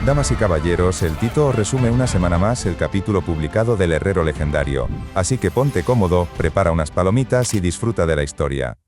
Damas y caballeros, el Tito os resume una semana más el capítulo publicado del Herrero Legendario, así que ponte cómodo, prepara unas palomitas y disfruta de la historia.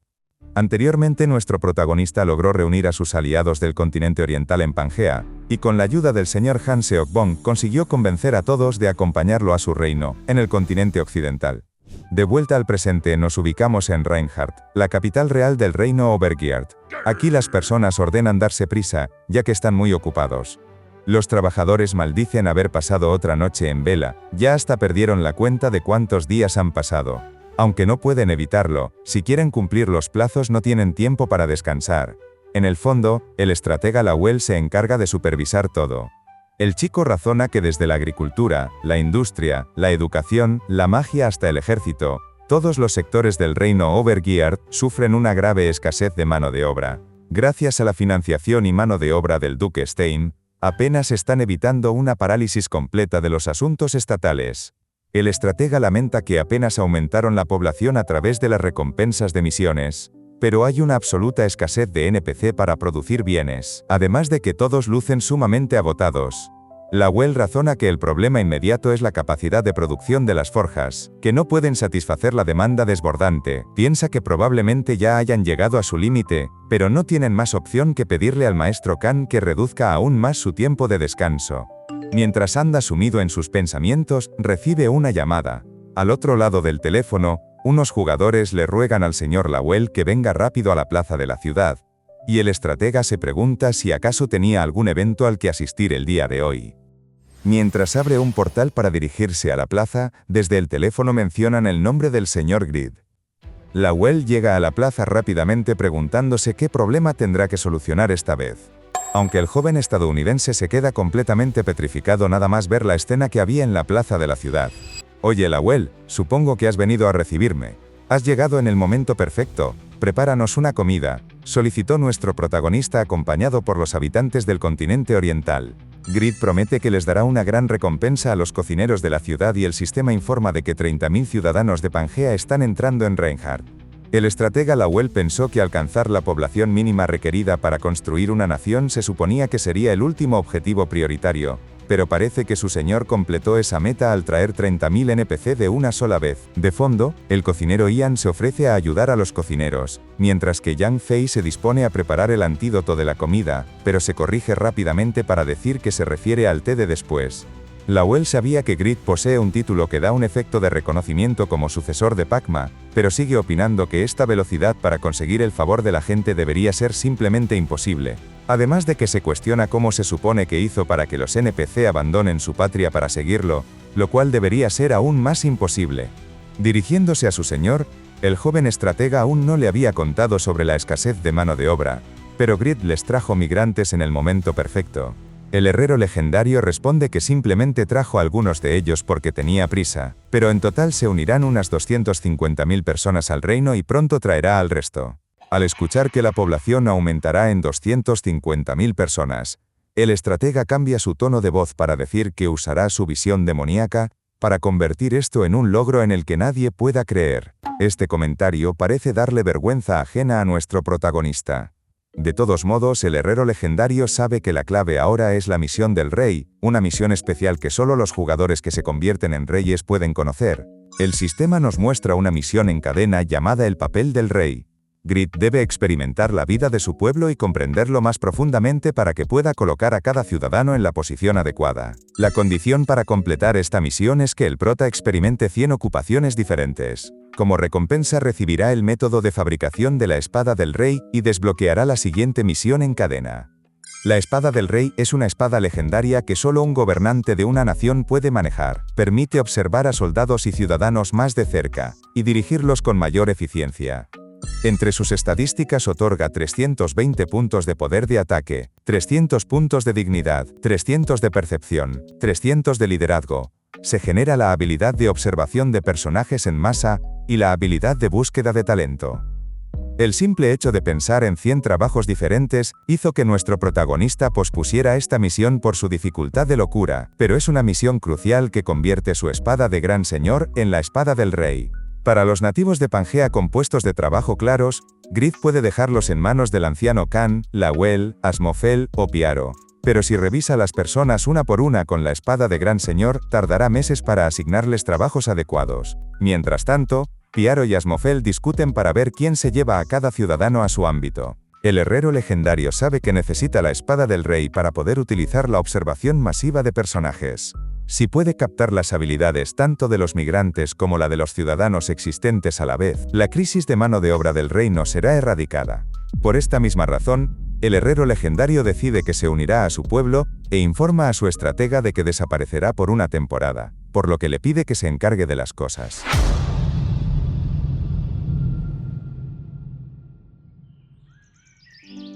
Anteriormente nuestro protagonista logró reunir a sus aliados del continente oriental en Pangea, y con la ayuda del señor Han Seok-bong consiguió convencer a todos de acompañarlo a su reino, en el continente occidental. De vuelta al presente nos ubicamos en Reinhardt, la capital real del reino Overgiard. Aquí las personas ordenan darse prisa, ya que están muy ocupados. Los trabajadores maldicen haber pasado otra noche en vela, ya hasta perdieron la cuenta de cuántos días han pasado. Aunque no pueden evitarlo, si quieren cumplir los plazos no tienen tiempo para descansar. En el fondo, el estratega Lawel se encarga de supervisar todo. El chico razona que desde la agricultura, la industria, la educación, la magia hasta el ejército, todos los sectores del reino Overgiard sufren una grave escasez de mano de obra. Gracias a la financiación y mano de obra del duque Stein, apenas están evitando una parálisis completa de los asuntos estatales. El estratega lamenta que apenas aumentaron la población a través de las recompensas de misiones, pero hay una absoluta escasez de NPC para producir bienes, además de que todos lucen sumamente agotados. Lawel razona que el problema inmediato es la capacidad de producción de las forjas, que no pueden satisfacer la demanda desbordante. Piensa que probablemente ya hayan llegado a su límite, pero no tienen más opción que pedirle al maestro Khan que reduzca aún más su tiempo de descanso. Mientras anda sumido en sus pensamientos, recibe una llamada. Al otro lado del teléfono, unos jugadores le ruegan al señor Lawel que venga rápido a la plaza de la ciudad, y el estratega se pregunta si acaso tenía algún evento al que asistir el día de hoy. Mientras abre un portal para dirigirse a la plaza, desde el teléfono mencionan el nombre del señor Grid. Lawel llega a la plaza rápidamente preguntándose qué problema tendrá que solucionar esta vez. Aunque el joven estadounidense se queda completamente petrificado nada más ver la escena que había en la plaza de la ciudad. Oye Lawel, supongo que has venido a recibirme. Has llegado en el momento perfecto, prepáranos una comida, solicitó nuestro protagonista acompañado por los habitantes del continente oriental. Grid promete que les dará una gran recompensa a los cocineros de la ciudad y el sistema informa de que 30.000 ciudadanos de Pangea están entrando en Reinhardt. El estratega Lawel pensó que alcanzar la población mínima requerida para construir una nación se suponía que sería el último objetivo prioritario, pero parece que su señor completó esa meta al traer 30.000 NPC de una sola vez. De fondo, el cocinero Ian se ofrece a ayudar a los cocineros, mientras que Yang Fei se dispone a preparar el antídoto de la comida, pero se corrige rápidamente para decir que se refiere al té de después. Lawel sabía que Grid posee un título que da un efecto de reconocimiento como sucesor de Pacma, pero sigue opinando que esta velocidad para conseguir el favor de la gente debería ser simplemente imposible. Además de que se cuestiona cómo se supone que hizo para que los NPC abandonen su patria para seguirlo, lo cual debería ser aún más imposible. Dirigiéndose a su señor, el joven estratega aún no le había contado sobre la escasez de mano de obra, pero Grid les trajo migrantes en el momento perfecto. El herrero legendario responde que simplemente trajo a algunos de ellos porque tenía prisa, pero en total se unirán unas 250.000 personas al reino y pronto traerá al resto. Al escuchar que la población aumentará en 250.000 personas, el estratega cambia su tono de voz para decir que usará su visión demoníaca para convertir esto en un logro en el que nadie pueda creer. Este comentario parece darle vergüenza ajena a nuestro protagonista. De todos modos, el herrero legendario sabe que la clave ahora es la misión del rey, una misión especial que solo los jugadores que se convierten en reyes pueden conocer. El sistema nos muestra una misión en cadena llamada el papel del rey. Grid debe experimentar la vida de su pueblo y comprenderlo más profundamente para que pueda colocar a cada ciudadano en la posición adecuada. La condición para completar esta misión es que el prota experimente 100 ocupaciones diferentes. Como recompensa recibirá el método de fabricación de la espada del rey y desbloqueará la siguiente misión en cadena. La espada del rey es una espada legendaria que solo un gobernante de una nación puede manejar. Permite observar a soldados y ciudadanos más de cerca y dirigirlos con mayor eficiencia. Entre sus estadísticas otorga 320 puntos de poder de ataque, 300 puntos de dignidad, 300 de percepción, 300 de liderazgo. Se genera la habilidad de observación de personajes en masa y la habilidad de búsqueda de talento. El simple hecho de pensar en 100 trabajos diferentes hizo que nuestro protagonista pospusiera esta misión por su dificultad de locura, pero es una misión crucial que convierte su espada de gran señor en la espada del rey. Para los nativos de Pangea con puestos de trabajo claros, Grid puede dejarlos en manos del anciano Khan, Lawel, Asmofel o Piaro. Pero si revisa a las personas una por una con la espada de Gran Señor, tardará meses para asignarles trabajos adecuados. Mientras tanto, Piaro y Asmofel discuten para ver quién se lleva a cada ciudadano a su ámbito. El herrero legendario sabe que necesita la espada del rey para poder utilizar la observación masiva de personajes. Si puede captar las habilidades tanto de los migrantes como la de los ciudadanos existentes a la vez, la crisis de mano de obra del reino será erradicada. Por esta misma razón, el herrero legendario decide que se unirá a su pueblo e informa a su estratega de que desaparecerá por una temporada, por lo que le pide que se encargue de las cosas.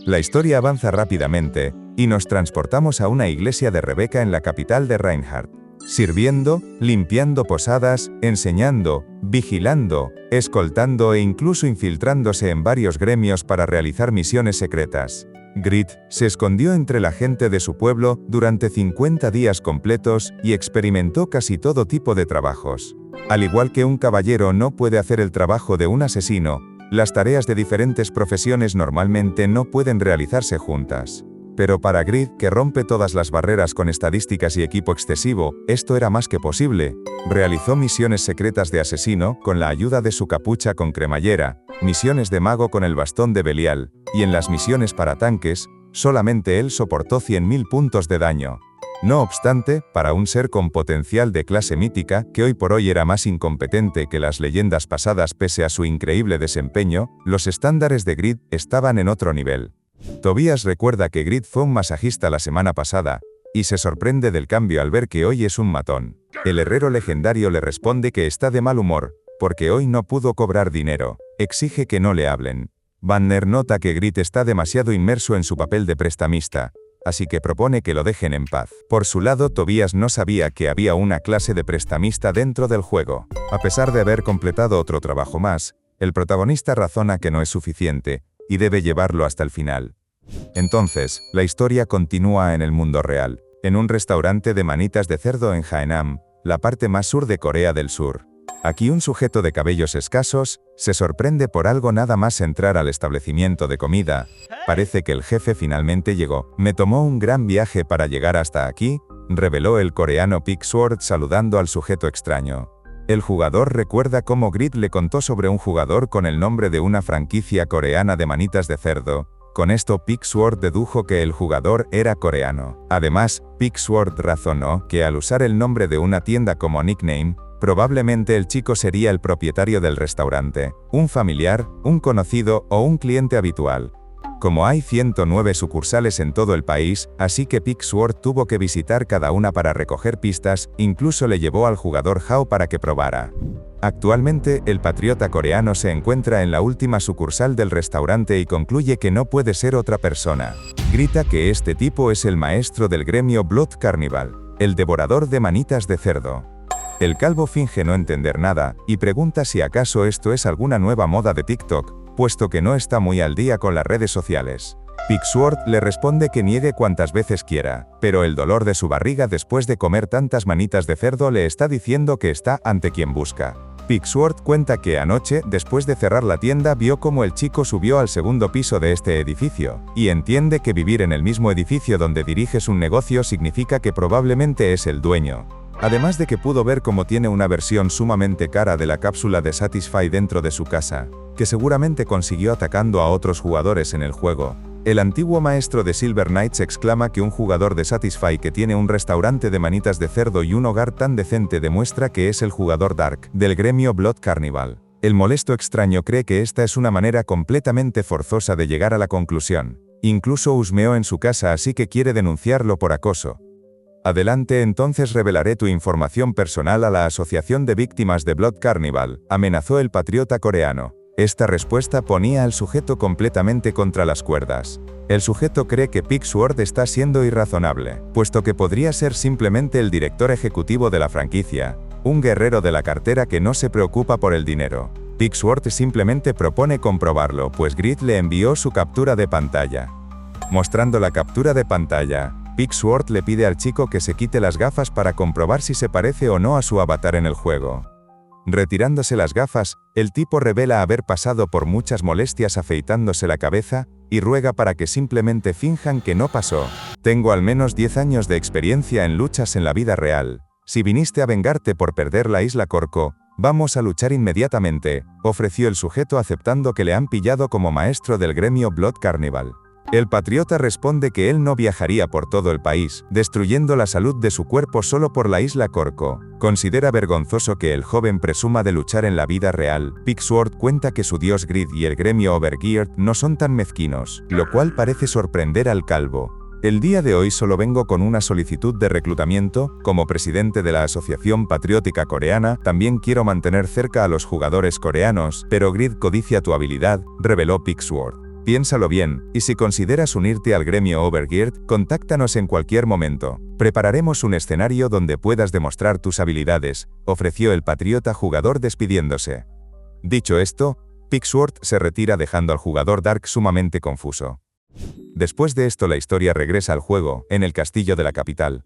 La historia avanza rápidamente, y nos transportamos a una iglesia de Rebeca en la capital de Reinhardt. Sirviendo, limpiando posadas, enseñando, vigilando, escoltando e incluso infiltrándose en varios gremios para realizar misiones secretas. Grid se escondió entre la gente de su pueblo durante 50 días completos y experimentó casi todo tipo de trabajos. Al igual que un caballero no puede hacer el trabajo de un asesino, las tareas de diferentes profesiones normalmente no pueden realizarse juntas. Pero para Grid, que rompe todas las barreras con estadísticas y equipo excesivo, esto era más que posible. Realizó misiones secretas de asesino con la ayuda de su capucha con cremallera, misiones de mago con el bastón de Belial, y en las misiones para tanques, solamente él soportó 100.000 puntos de daño. No obstante, para un ser con potencial de clase mítica, que hoy por hoy era más incompetente que las leyendas pasadas pese a su increíble desempeño, los estándares de Grid estaban en otro nivel. Tobias recuerda que Grid fue un masajista la semana pasada, y se sorprende del cambio al ver que hoy es un matón. El herrero legendario le responde que está de mal humor, porque hoy no pudo cobrar dinero. Exige que no le hablen. Banner nota que Grid está demasiado inmerso en su papel de prestamista, así que propone que lo dejen en paz. Por su lado, Tobias no sabía que había una clase de prestamista dentro del juego. A pesar de haber completado otro trabajo más, el protagonista razona que no es suficiente, y debe llevarlo hasta el final. Entonces, la historia continúa en el mundo real, en un restaurante de manitas de cerdo en Haenam, la parte más sur de Corea del Sur. Aquí un sujeto de cabellos escasos se sorprende por algo nada más entrar al establecimiento de comida. Parece que el jefe finalmente llegó. Me tomó un gran viaje para llegar hasta aquí, reveló el coreano Pigsword saludando al sujeto extraño. El jugador recuerda cómo Grid le contó sobre un jugador con el nombre de una franquicia coreana de manitas de cerdo. Con esto Pigsword dedujo que el jugador era coreano. Además, Pigsword razonó que al usar el nombre de una tienda como nickname, probablemente el chico sería el propietario del restaurante, un familiar, un conocido o un cliente habitual. Como hay 109 sucursales en todo el país, así que Pigsword tuvo que visitar cada una para recoger pistas, incluso le llevó al jugador Hao para que probara. Actualmente, el patriota coreano se encuentra en la última sucursal del restaurante y concluye que no puede ser otra persona. Grita que este tipo es el maestro del gremio Blood Carnival, el devorador de manitas de cerdo. El calvo finge no entender nada, y pregunta si acaso esto es alguna nueva moda de TikTok, puesto que no está muy al día con las redes sociales. Pigsword le responde que niegue cuantas veces quiera, pero el dolor de su barriga después de comer tantas manitas de cerdo le está diciendo que está ante quien busca. Pigsword cuenta que anoche, después de cerrar la tienda, vio cómo el chico subió al segundo piso de este edificio, y entiende que vivir en el mismo edificio donde diriges un negocio significa que probablemente es el dueño. Además de que pudo ver cómo tiene una versión sumamente cara de la cápsula de Satisfy dentro de su casa, que seguramente consiguió atacando a otros jugadores en el juego. El antiguo maestro de Silver Knights exclama que un jugador de Satisfy que tiene un restaurante de manitas de cerdo y un hogar tan decente demuestra que es el jugador Dark, del gremio Blood Carnival. El molesto extraño cree que esta es una manera completamente forzosa de llegar a la conclusión. Incluso husmeó en su casa, así que quiere denunciarlo por acoso. Adelante, entonces revelaré tu información personal a la Asociación de Víctimas de Blood Carnival, amenazó el patriota coreano. Esta respuesta ponía al sujeto completamente contra las cuerdas. El sujeto cree que Pigsword está siendo irrazonable, puesto que podría ser simplemente el director ejecutivo de la franquicia, un guerrero de la cartera que no se preocupa por el dinero. Pigsword simplemente propone comprobarlo, pues Grid le envió su captura de pantalla. Mostrando la captura de pantalla, Pigsword le pide al chico que se quite las gafas para comprobar si se parece o no a su avatar en el juego. Retirándose las gafas, el tipo revela haber pasado por muchas molestias afeitándose la cabeza, y ruega para que simplemente finjan que no pasó. Tengo al menos 10 años de experiencia en luchas en la vida real. Si viniste a vengarte por perder la isla Corco, vamos a luchar inmediatamente, ofreció el sujeto aceptando que le han pillado como maestro del gremio Blood Carnival. El patriota responde que él no viajaría por todo el país, destruyendo la salud de su cuerpo solo por la isla Corco. Considera vergonzoso que el joven presuma de luchar en la vida real. Pigsword cuenta que su dios Grid y el gremio Overgeared no son tan mezquinos, lo cual parece sorprender al calvo. El día de hoy solo vengo con una solicitud de reclutamiento. Como presidente de la Asociación Patriótica Coreana, también quiero mantener cerca a los jugadores coreanos, pero Grid codicia tu habilidad, reveló Pigsword. Piénsalo bien, y si consideras unirte al gremio Overgeared, contáctanos en cualquier momento. Prepararemos un escenario donde puedas demostrar tus habilidades, ofreció el patriota jugador despidiéndose. Dicho esto, Pigsword se retira dejando al jugador Dark sumamente confuso. Después de esto la historia regresa al juego, en el castillo de la capital.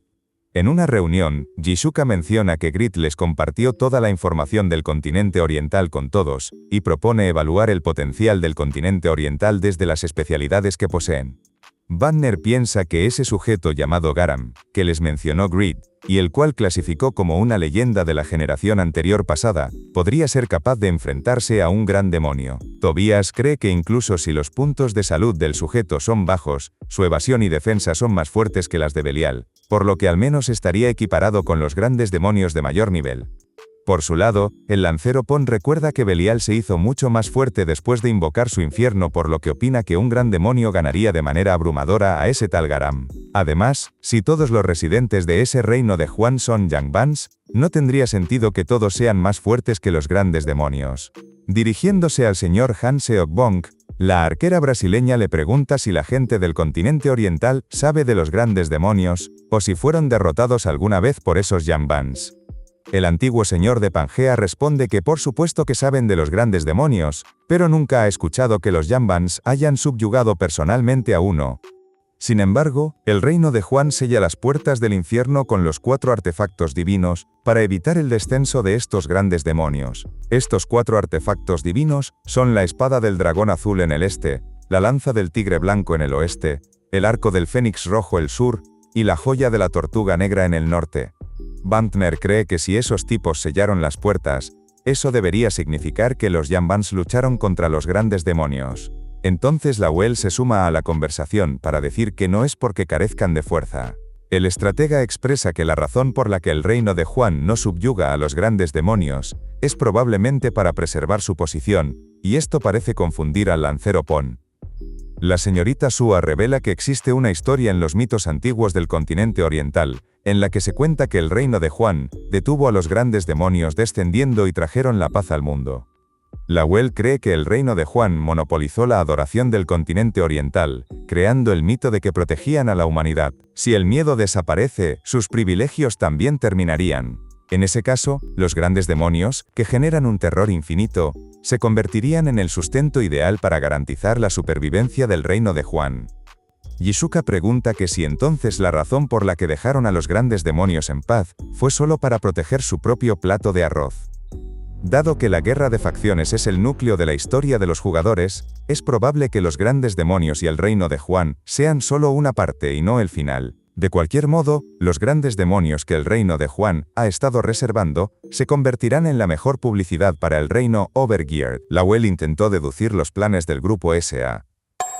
En una reunión, Jisuka menciona que Grid les compartió toda la información del continente oriental con todos, y propone evaluar el potencial del continente oriental desde las especialidades que poseen. Banner piensa que ese sujeto llamado Garam, que les mencionó Grid, y el cual clasificó como una leyenda de la generación anterior pasada, podría ser capaz de enfrentarse a un gran demonio. Tobias cree que incluso si los puntos de salud del sujeto son bajos, su evasión y defensa son más fuertes que las de Belial, por lo que al menos estaría equiparado con los grandes demonios de mayor nivel. Por su lado, el lancero Pon recuerda que Belial se hizo mucho más fuerte después de invocar su infierno, por lo que opina que un gran demonio ganaría de manera abrumadora a ese tal Garam. Además, si todos los residentes de ese reino de Juan son Yangbans, no tendría sentido que todos sean más fuertes que los grandes demonios. Dirigiéndose al señor Han Seok-bong, la arquera brasileña le pregunta si la gente del continente oriental sabe de los grandes demonios, o si fueron derrotados alguna vez por esos Yangbans. El antiguo señor de Pangea responde que por supuesto que saben de los grandes demonios, pero nunca ha escuchado que los Yangbans hayan subyugado personalmente a uno. Sin embargo, el reino de Juan sella las puertas del infierno con los 4 artefactos divinos, para evitar el descenso de estos grandes demonios. Estos 4 artefactos divinos son la espada del dragón azul en el este, la lanza del tigre blanco en el oeste, el arco del fénix rojo el sur, y la joya de la tortuga negra en el norte. Bantner cree que si esos tipos sellaron las puertas, eso debería significar que los Yangbans lucharon contra los grandes demonios. Entonces Lawel se suma a la conversación para decir que no es porque carezcan de fuerza. El estratega expresa que la razón por la que el reino de Juan no subyuga a los grandes demonios es probablemente para preservar su posición, y esto parece confundir al lancero Pon. La señorita Sua revela que existe una historia en los mitos antiguos del continente oriental, en la que se cuenta que el reino de Juan detuvo a los grandes demonios descendiendo y trajeron la paz al mundo. Lawel cree que el reino de Juan monopolizó la adoración del continente oriental, creando el mito de que protegían a la humanidad. Si el miedo desaparece, sus privilegios también terminarían. En ese caso, los grandes demonios, que generan un terror infinito, se convertirían en el sustento ideal para garantizar la supervivencia del reino de Juan. Jisuka pregunta que si entonces la razón por la que dejaron a los grandes demonios en paz fue solo para proteger su propio plato de arroz. Dado que la guerra de facciones es el núcleo de la historia de los jugadores, es probable que los grandes demonios y el reino de Juan sean solo una parte y no el final. De cualquier modo, los grandes demonios que el reino de Juan ha estado reservando se convertirán en la mejor publicidad para el reino Overgeared. Lawel intentó deducir los planes del grupo SA.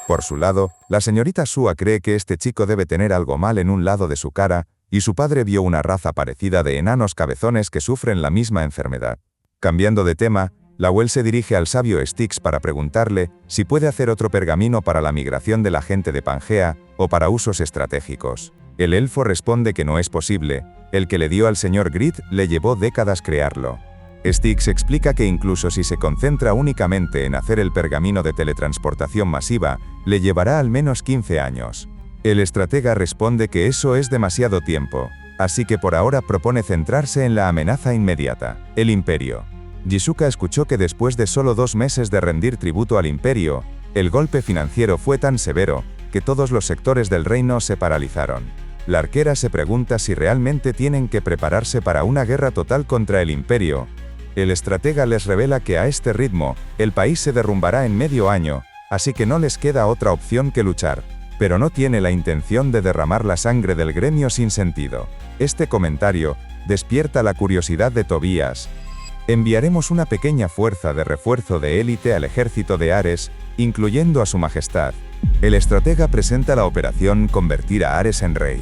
Por su lado, la señorita Sua cree que este chico debe tener algo mal en un lado de su cara, y su padre vio una raza parecida de enanos cabezones que sufren la misma enfermedad. Cambiando de tema, Lawel se dirige al sabio Styx para preguntarle si puede hacer otro pergamino para la migración de la gente de Pangea o para usos estratégicos. El elfo responde que no es posible, el que le dio al señor Grid le llevó décadas crearlo. Styx explica que incluso si se concentra únicamente en hacer el pergamino de teletransportación masiva, le llevará al menos 15 años. El estratega responde que eso es demasiado tiempo, así que por ahora propone centrarse en la amenaza inmediata, el Imperio. Jisuka escuchó que después de solo 2 meses de rendir tributo al Imperio, el golpe financiero fue tan severo, que todos los sectores del reino se paralizaron. La arquera se pregunta si realmente tienen que prepararse para una guerra total contra el Imperio. El estratega les revela que a este ritmo, el país se derrumbará en medio año, así que no les queda otra opción que luchar, pero no tiene la intención de derramar la sangre del gremio sin sentido. Este comentario despierta la curiosidad de Tobías. Enviaremos una pequeña fuerza de refuerzo de élite al ejército de Ares, incluyendo a su majestad. El estratega presenta la operación Convertir a Ares en rey.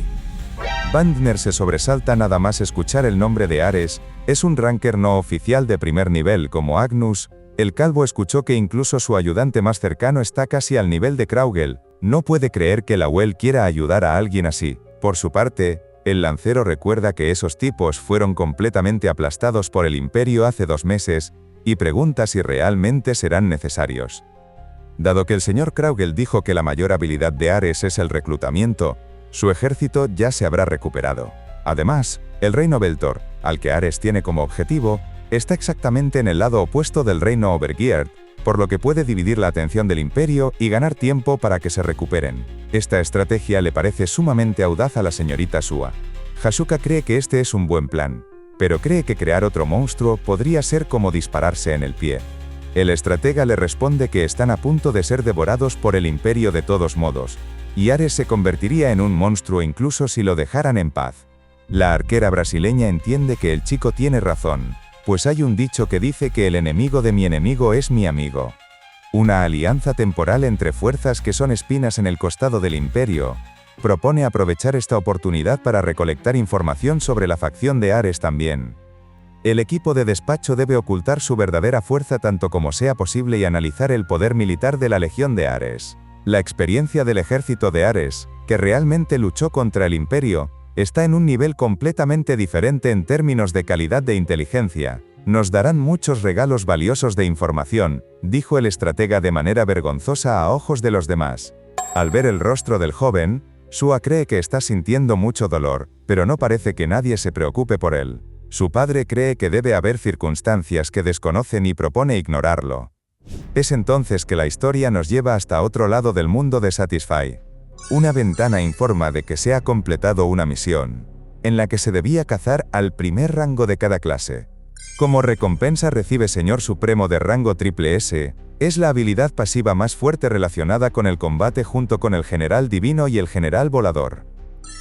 Bandner se sobresalta nada más escuchar el nombre de Ares. Es un ranker no oficial de primer nivel como Agnus. El calvo escuchó que incluso su ayudante más cercano está casi al nivel de Kraugel. No puede creer que Lawel quiera ayudar a alguien así. Por su parte, el lancero recuerda que esos tipos fueron completamente aplastados por el Imperio hace 2 meses, y pregunta si realmente serán necesarios. Dado que el señor Kraugel dijo que la mayor habilidad de Ares es el reclutamiento, su ejército ya se habrá recuperado. Además, el reino Beltor, al que Ares tiene como objetivo, está exactamente en el lado opuesto del reino Overgeard, por lo que puede dividir la atención del Imperio y ganar tiempo para que se recuperen. Esta estrategia le parece sumamente audaz a la señorita Sua. Hasuka cree que este es un buen plan, pero cree que crear otro monstruo podría ser como dispararse en el pie. El estratega le responde que están a punto de ser devorados por el Imperio de todos modos, y Ares se convertiría en un monstruo incluso si lo dejaran en paz. La arquera brasileña entiende que el chico tiene razón, pues hay un dicho que dice que el enemigo de mi enemigo es mi amigo. Una alianza temporal entre fuerzas que son espinas en el costado del Imperio propone aprovechar esta oportunidad para recolectar información sobre la facción de Ares también. El equipo de despacho debe ocultar su verdadera fuerza tanto como sea posible y analizar el poder militar de la Legión de Ares. La experiencia del ejército de Ares, que realmente luchó contra el Imperio, está en un nivel completamente diferente en términos de calidad de inteligencia. Nos darán muchos regalos valiosos de información, dijo el estratega de manera vergonzosa a ojos de los demás. Al ver el rostro del joven, Sua cree que está sintiendo mucho dolor, pero no parece que nadie se preocupe por él. Su padre cree que debe haber circunstancias que desconocen y propone ignorarlo. Es entonces que la historia nos lleva hasta otro lado del mundo de Satisfy. Una ventana informa de que se ha completado una misión, en la que se debía cazar al primer rango de cada clase. Como recompensa recibe Señor Supremo de rango SS, es la habilidad pasiva más fuerte relacionada con el combate junto con el General Divino y el General Volador.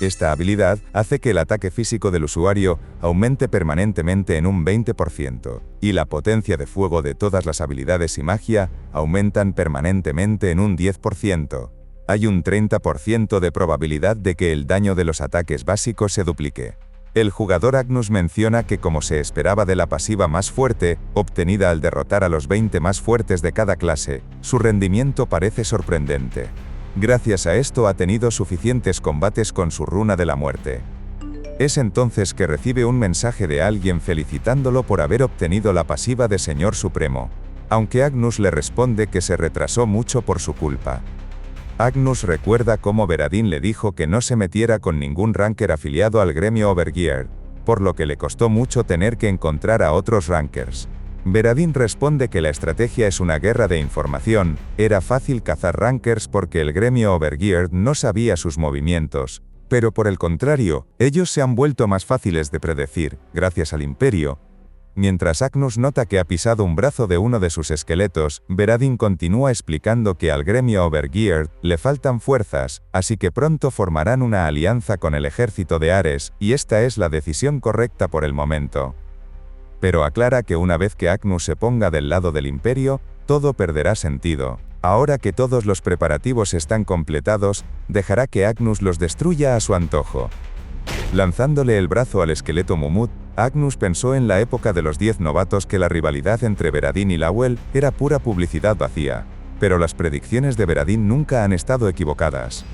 Esta habilidad hace que el ataque físico del usuario aumente permanentemente en un 20%, y la potencia de fuego de todas las habilidades y magia aumentan permanentemente en un 10%. Hay un 30% de probabilidad de que el daño de los ataques básicos se duplique. El jugador Agnus menciona que como se esperaba de la pasiva más fuerte, obtenida al derrotar a los 20 más fuertes de cada clase, su rendimiento parece sorprendente. Gracias a esto ha tenido suficientes combates con su runa de la muerte. Es entonces que recibe un mensaje de alguien felicitándolo por haber obtenido la pasiva de Señor Supremo, aunque Agnus le responde que se retrasó mucho por su culpa. Agnus recuerda cómo Veradin le dijo que no se metiera con ningún ranker afiliado al gremio Overgeard, por lo que le costó mucho tener que encontrar a otros rankers. Veradin responde que la estrategia es una guerra de información, era fácil cazar rankers porque el gremio Overgeard no sabía sus movimientos, pero por el contrario, ellos se han vuelto más fáciles de predecir, gracias al Imperio. Mientras Agnus nota que ha pisado un brazo de uno de sus esqueletos, Veradin continúa explicando que al gremio Overgeard le faltan fuerzas, así que pronto formarán una alianza con el ejército de Ares, y esta es la decisión correcta por el momento. Pero aclara que una vez que Agnus se ponga del lado del Imperio, todo perderá sentido. Ahora que todos los preparativos están completados, dejará que Agnus los destruya a su antojo. Lanzándole el brazo al esqueleto Mumut, Agnus pensó en la época de los 10 novatos que la rivalidad entre Veradin y Lawel era pura publicidad vacía, pero las predicciones de Veradin nunca han estado equivocadas.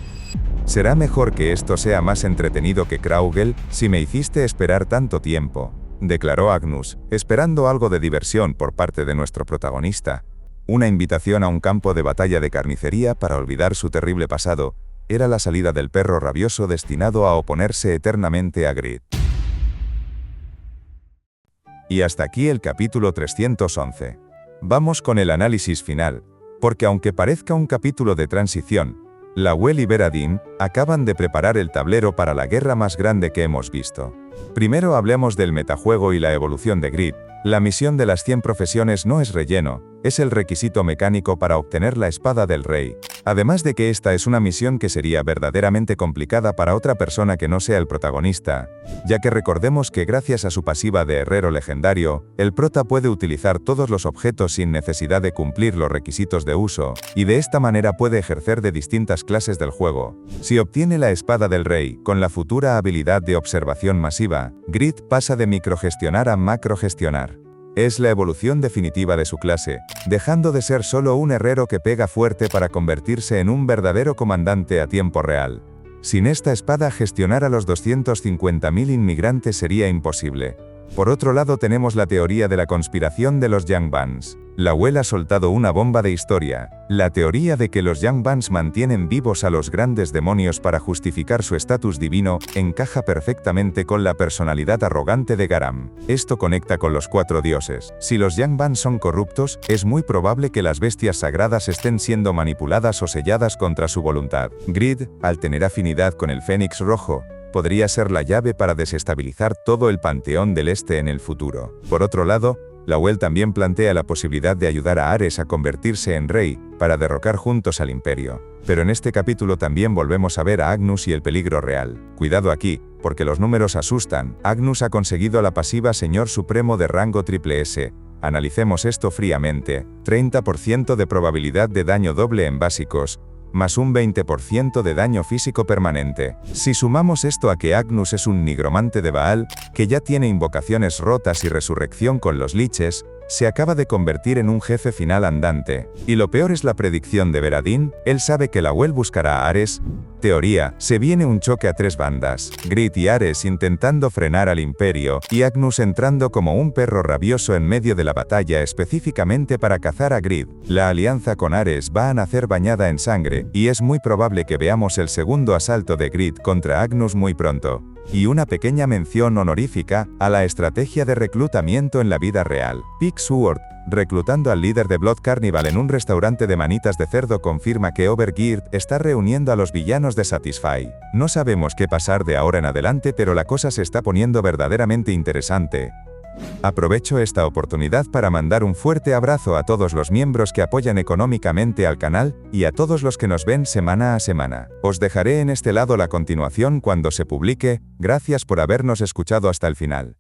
Será mejor que esto sea más entretenido que Kraugel, si me hiciste esperar tanto tiempo, declaró Agnus, esperando algo de diversión por parte de nuestro protagonista. Una invitación a un campo de batalla de carnicería para olvidar su terrible pasado, era la salida del perro rabioso destinado a oponerse eternamente a Grid. Y hasta aquí el capítulo 311. Vamos con el análisis final, porque aunque parezca un capítulo de transición, Lawel y Veradin acaban de preparar el tablero para la guerra más grande que hemos visto. Primero hablemos del metajuego y la evolución de Grid, La misión de las 100 profesiones no es relleno, es el requisito mecánico para obtener la espada del rey. Además de que esta es una misión que sería verdaderamente complicada para otra persona que no sea el protagonista, ya que recordemos que gracias a su pasiva de herrero legendario, el prota puede utilizar todos los objetos sin necesidad de cumplir los requisitos de uso, y de esta manera puede ejercer de distintas clases del juego. Si obtiene la espada del rey, con la futura habilidad de observación masiva, Grid pasa de microgestionar a macrogestionar. Es la evolución definitiva de su clase, dejando de ser solo un herrero que pega fuerte para convertirse en un verdadero comandante a tiempo real. Sin esta espada, gestionar a los 250.000 inmigrantes sería imposible. Por otro lado, tenemos la teoría de la conspiración de los Yangbans. Lawel ha soltado una bomba de historia. La teoría de que los Yangbans mantienen vivos a los grandes demonios para justificar su estatus divino encaja perfectamente con la personalidad arrogante de Garam. Esto conecta con los 4 dioses. Si los Yangbans son corruptos, es muy probable que las bestias sagradas estén siendo manipuladas o selladas contra su voluntad. Grid, al tener afinidad con el Fénix Rojo, podría ser la llave para desestabilizar todo el panteón del Este en el futuro. Por otro lado, Lawel también plantea la posibilidad de ayudar a Ares a convertirse en rey, para derrocar juntos al imperio. Pero en este capítulo también volvemos a ver a Agnus y el peligro real. Cuidado aquí, porque los números asustan. Agnus ha conseguido la pasiva Señor Supremo de rango SS. Analicemos esto fríamente. 30% de probabilidad de daño doble en básicos, más un 20% de daño físico permanente. Si sumamos esto a que Agnus es un nigromante de Baal, que ya tiene invocaciones rotas y resurrección con los liches, se acaba de convertir en un jefe final andante. Y lo peor es la predicción de Beradin, él sabe que Lawel buscará a Ares. Teoría, se viene un choque a 3 bandas, Grid y Ares intentando frenar al imperio, y Agnus entrando como un perro rabioso en medio de la batalla específicamente para cazar a Grid. La alianza con Ares va a nacer bañada en sangre, y es muy probable que veamos el segundo asalto de Grid contra Agnus muy pronto. Y una pequeña mención honorífica a la estrategia de reclutamiento en la vida real. Pig Sword, reclutando al líder de Blood Carnival en un restaurante de manitas de cerdo, confirma que Overgeared está reuniendo a los villanos de Satisfy. No sabemos qué pasar de ahora en adelante, pero la cosa se está poniendo verdaderamente interesante. Aprovecho esta oportunidad para mandar un fuerte abrazo a todos los miembros que apoyan económicamente al canal, y a todos los que nos ven semana a semana. Os dejaré en este lado la continuación cuando se publique. Gracias por habernos escuchado hasta el final.